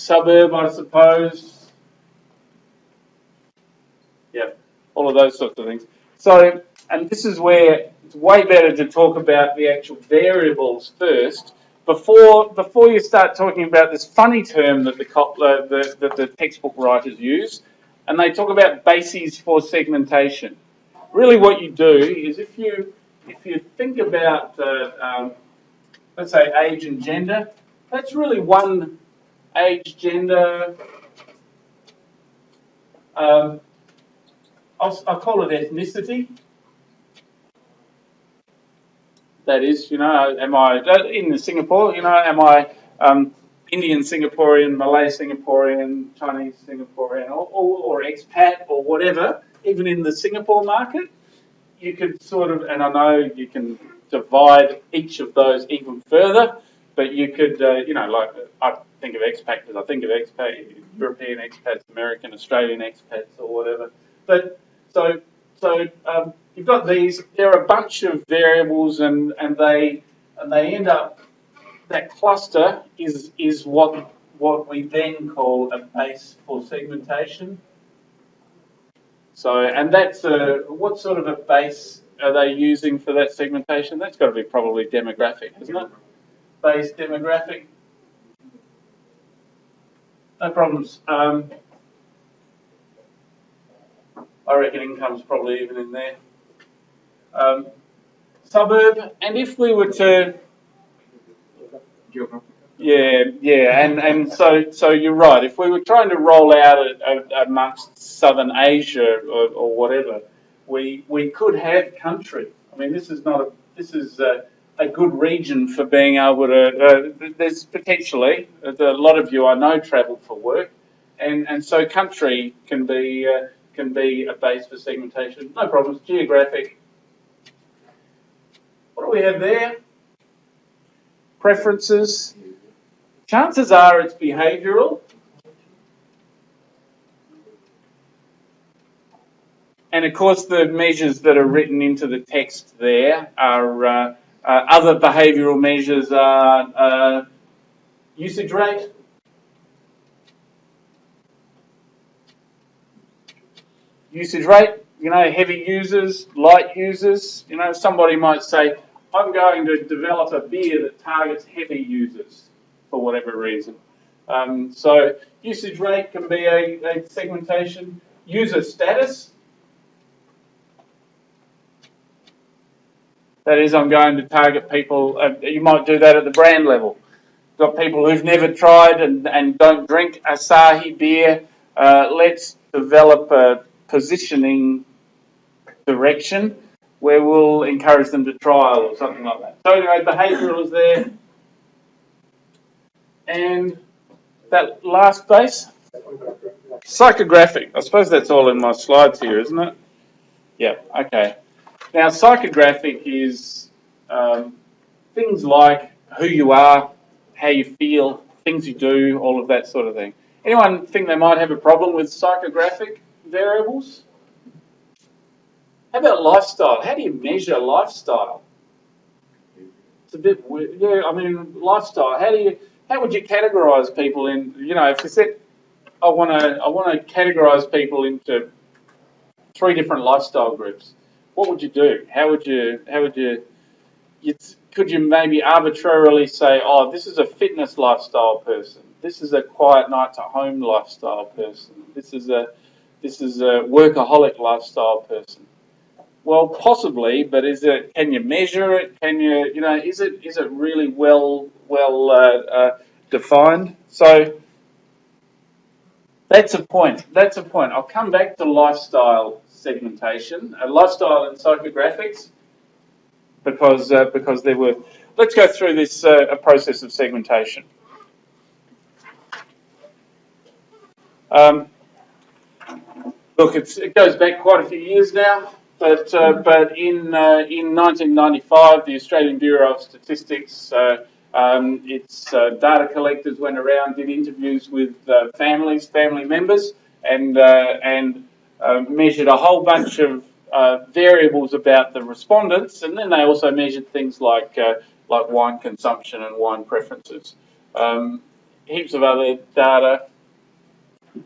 suburb, I suppose. Yeah, all of those sorts of things. So, and this is where it's way better to talk about the actual variables first before you start talking about this funny term that the textbook writers use, and they talk about bases for segmentation. Really, what you do is if you think about let's say age and gender, that's really one age, gender. I'll call it ethnicity. That is, am I in Singapore? Am I Indian Singaporean, Malay Singaporean, Chinese Singaporean, or expat or whatever? Even in the Singapore market, you could sort of, and I know you can divide each of those even further, but you could, like I think of expat because I think of expat, European expats, American, Australian expats, or whatever. But so you've got these. There are a bunch of variables, and they end up. That cluster is what we then call a base for segmentation. So, and that's what sort of a base are they using for that segmentation? That's got to be probably demographic, isn't it? Base demographic. No problems. I reckon income's probably even in there. Suburb, and if we were to, and so you're right. If we were trying to roll out amongst Southern Asia or whatever, we could have country. I mean, this is a good region for being able to. There's potentially a lot of you I know travel for work, and so country can be a base for segmentation. No problems. Geographic. What do we have there? Preferences. Chances are it's behavioural. And of course the measures that are written into the text there are other behavioural measures are usage rate. Usage rate, heavy users, light users. Somebody might say, I'm going to develop a beer that targets heavy users for whatever reason. So usage rate can be a segmentation. User status. That is, I'm going to target people. You might do that at the brand level. Got people who've never tried and don't drink Asahi beer. Let's develop a positioning direction where we'll encourage them to trial or something like that. So anyway, behavioural is there. And that last base, psychographic. I suppose that's all in my slides here, isn't it? Yeah, okay. Now, psychographic is things like who you are, how you feel, things you do, all of that sort of thing. Anyone think they might have a problem with psychographic variables? How about lifestyle? How do you measure lifestyle? It's a bit weird. Yeah, I mean, lifestyle. How would you categorise people in? If you said, I want to categorise people into 3 different lifestyle groups, what would you do? Could you maybe arbitrarily say, oh, this is a fitness lifestyle person. This is a quiet nights at home lifestyle person. This is a workaholic lifestyle person. Well, possibly, but can you measure it? Can you, is it really well defined? So that's a point. I'll come back to lifestyle segmentation, lifestyle and psychographics, because there were. Let's go through this a process of segmentation. Look, it goes back quite a few years now. But in 1995, the Australian Bureau of Statistics, its data collectors went around, did interviews with family members, and measured a whole bunch of variables about the respondents, and then they also measured things like wine consumption and wine preferences. heaps of other data.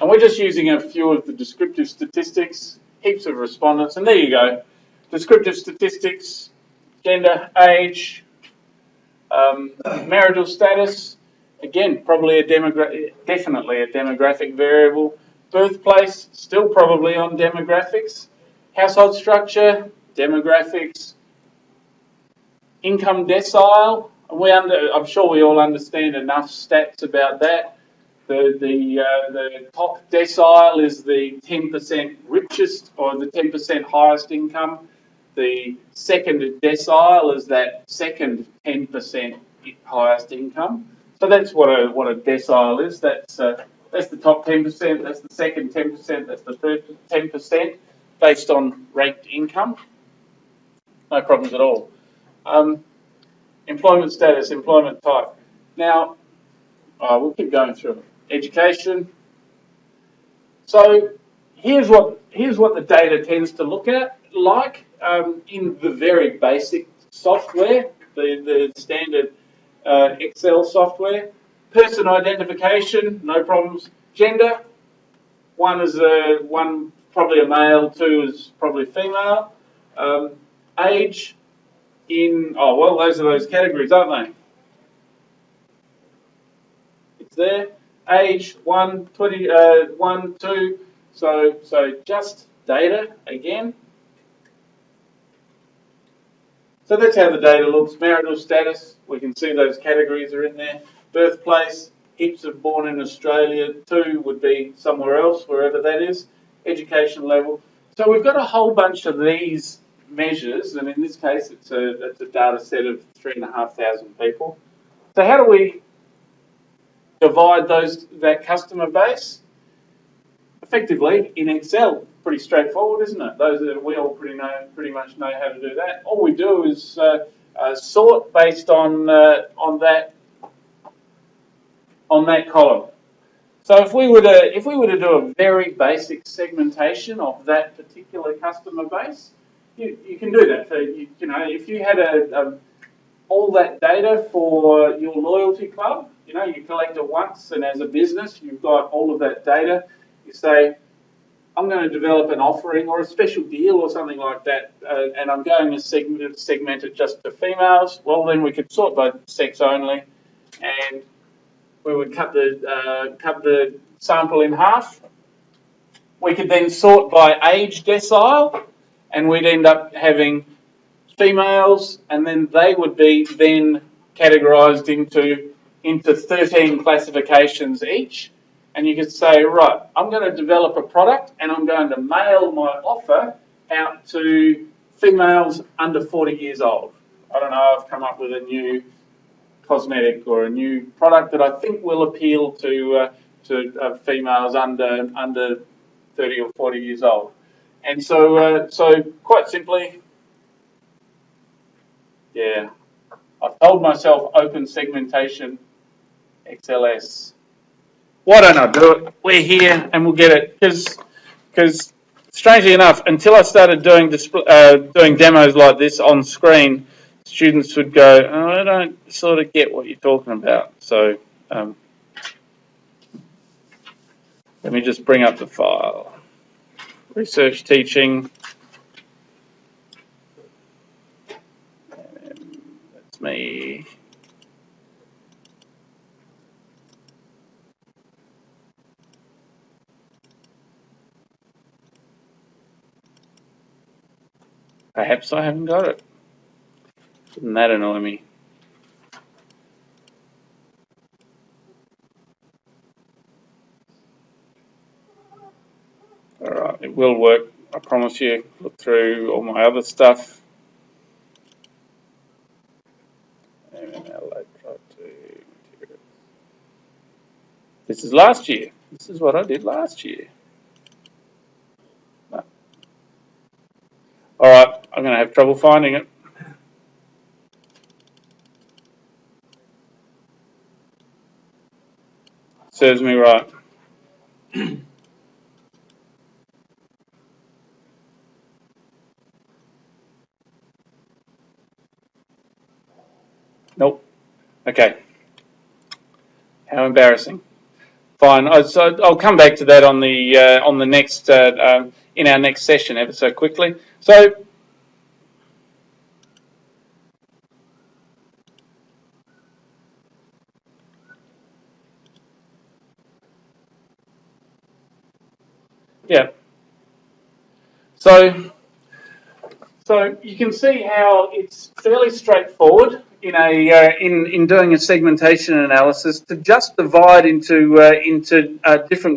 And we're just using a few of the descriptive statistics, heaps of respondents, and there you go. Descriptive statistics, gender, age, marital status, again, probably definitely a demographic variable. Birthplace, still probably on demographics. Household structure, demographics. Income decile, I'm sure we all understand enough stats about that. The top decile is the 10% richest or the 10% highest income. The second decile is that second 10% highest income. So that's what a decile is. That's the top 10%. That's the second 10%. That's the third 10% based on ranked income. No problems at all. Employment status, employment type. Now, we'll keep going through it. Education. So here's what the data tends to look at like in the very basic software, the standard Excel software. Person identification, no problems. Gender, one probably a male, two is probably female. Age those are those categories, aren't they? It's there. Age 1, 20, 1, 2. So just data again. So that's how the data looks. Marital status, we can see those categories are in there. Birthplace, heaps of born in Australia. 2 would be somewhere else, wherever that is. Education level. So we've got a whole bunch of these measures, and in this case, it's a data set of 3,500 people. So how do we divide that customer base? Effectively, in Excel, pretty straightforward, isn't it? We all pretty much know how to do that. All we do is sort based on that column. So if we were to do a very basic segmentation of that particular customer base, you can do that. So if you had all that data for your loyalty club, you collect it once, and as a business, you've got all of that data. You say, I'm going to develop an offering or a special deal or something like that, and I'm going to segment it just to females. Well, then we could sort by sex only, and we would cut the sample in half. We could then sort by age decile, and we'd end up having females, and then they would be then categorised into 13 classifications each. And you could say, right, I'm going to develop a product and I'm going to mail my offer out to females under 40 years old. I don't know, I've come up with a new cosmetic or a new product that I think will appeal to females under 30 or 40 years old. And so quite simply, yeah, I've told myself open segmentation XLS. Why don't I do it? We're here and we'll get it. Because strangely enough, until I started doing demos like this on screen, students would go, oh, I don't sort of get what you're talking about. So let me just bring up the file. Research teaching. That's me. Perhaps I haven't got it. Doesn't that annoy me? Alright, it will work, I promise you. Look through all my other stuff. This is last year. This is what I did last year. No. Alright, I'm going to have trouble finding it. Serves me right. Nope. Okay. How embarrassing. Fine. So I'll come back to that on the next in our next session ever so quickly. So yeah. So you can see how it's fairly straightforward in doing a segmentation analysis to just divide into different